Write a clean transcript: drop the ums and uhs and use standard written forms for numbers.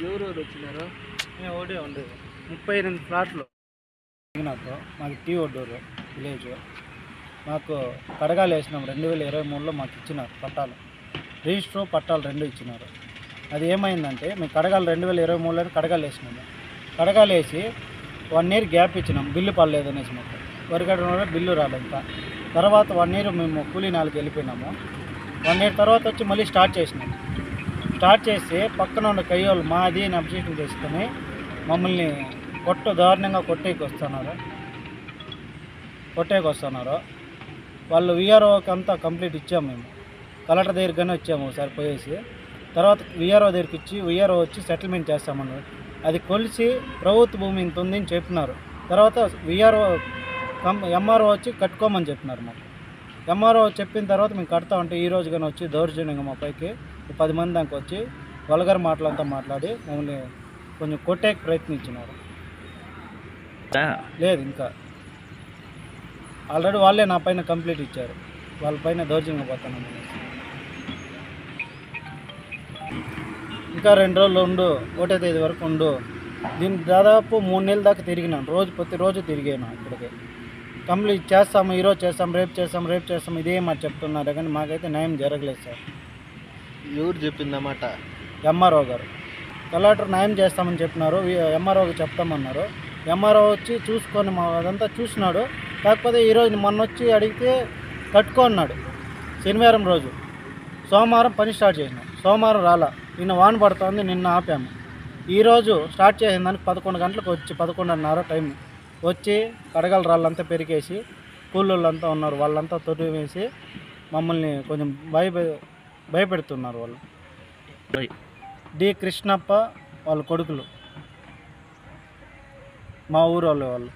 ఎవరెవరు వచ్చినారు? మేము ఒకటే ఉండేది 38 ఫ్లాట్లు నాకు. మాకు టీ ఒడ్డూరు విలేజ్. మాకు కడగాలు వేసినాం 2023లో మాకు ఇచ్చినారు పట్టాలు. రిజిస్టర్ పట్టాలు 2 ఇచ్చినారు. అది ఏమైందంటే మేము కడగాలు 2023లో కడగాలు వేసినాము. కడగాలు వేసి 1 ఇయర్ గ్యాప్ ఇచ్చినాం, బిల్లు పడలేదు అనేసి మాకు. వరిగడ బిల్లు రాలేదు. ఇంకా తర్వాత 1 ఇయర్ మేము కూలీ నాలుగు వెళ్ళిపోయినాము. 1 ఇయర్ తర్వాత వచ్చి మళ్ళీ స్టార్ట్ చేసినాం. స్టార్ట్ చేసి పక్కన ఉన్న కయ్యోళ్ళు మాది అని అబ్జెక్షన్ చేసుకొని మమ్మల్ని దారుణంగా కొట్టేకి వస్తున్నారు. వాళ్ళు విఆర్ఓకి అంతా కంప్లీట్ ఇచ్చాము. మేము కలెక్టర్ దగ్గరగానే వచ్చాము ఒకసారి పోయేసి. తర్వాత విఆర్ఓ దగ్గరికి ఇచ్చి విఆర్ఓ వచ్చి సెటిల్మెంట్ చేస్తామన్నారు. అది కొలిసి ప్రభుత్వ భూమి ఇంత ఉంది అని చెప్పినారు. తర్వాత విఆర్ఓ ఎంఆర్ఓ వచ్చి కట్టుకోమని చెప్పినారు మాకు. ఎంఆర్ఓ చెప్పిన తర్వాత మేము కడతామంటే ఈ రోజు కానీ వచ్చి దౌర్జన్యంగా మా పైకి 10 మంది దాకా వచ్చి వల్గర్ మాటలంతా మాట్లాడి మమ్మల్ని కొంచెం కొట్టేకి ప్రయత్నించినారు. లేదు, ఇంకా ఆల్రెడీ వాళ్ళే నా పైన కంప్లీట్ ఇచ్చారు. వాళ్ళ పైన దౌర్జన్యంగా పోతాను. ఇంకా 2 రోజులు ఉండు, 1వ తేదీ వరకు ఉండు. దీనికి దాదాపు 3 నెలల దాకా తిరిగినాను. ప్రతిరోజు తిరిగాను ఇక్కడికి. కంప్లీట్ చేస్తాము, ఈరోజు చేస్తాం, రేపు చేస్తాం ఇదే మాట చెప్తున్నారు. కానీ మాకైతే న్యాయం జరగలేదు సార్. ఎవరు చెప్పిందన్నమాట? ఎంఆర్ఓ గారు. కలెక్టర్ న్యాయం చేస్తామని చెప్పినారు, ఎంఆర్ఓకి చెప్తామన్నారు. ఎంఆర్ఓ వచ్చి చూసుకొని మా అదంతా చూసినాడు. కాకపోతే ఈరోజు మొన్న వచ్చి అడిగితే కట్టుకున్నాడు. శనివారం రోజు, సోమవారం పని స్టార్ట్ చేసినాం. సోమవారం రాలా, నిన్న వాన పడుతుంది, నిన్న ఆపాము. ఈరోజు స్టార్ట్ చేసిన దానికి 11 గంటలకు వచ్చి 11:30 టైం వచ్చి కడగల రాళ్ళంతా పెరిగేసి కూలోళ్ళంతా ఉన్నారు, వాళ్ళంతా తొట్టి వేసి మమ్మల్ని కొంచెం భయపెడుతున్నారు. వాళ్ళు డి కృష్ణప్ప వాళ్ళ కొడుకులు, మా ఊరు వాళ్ళు.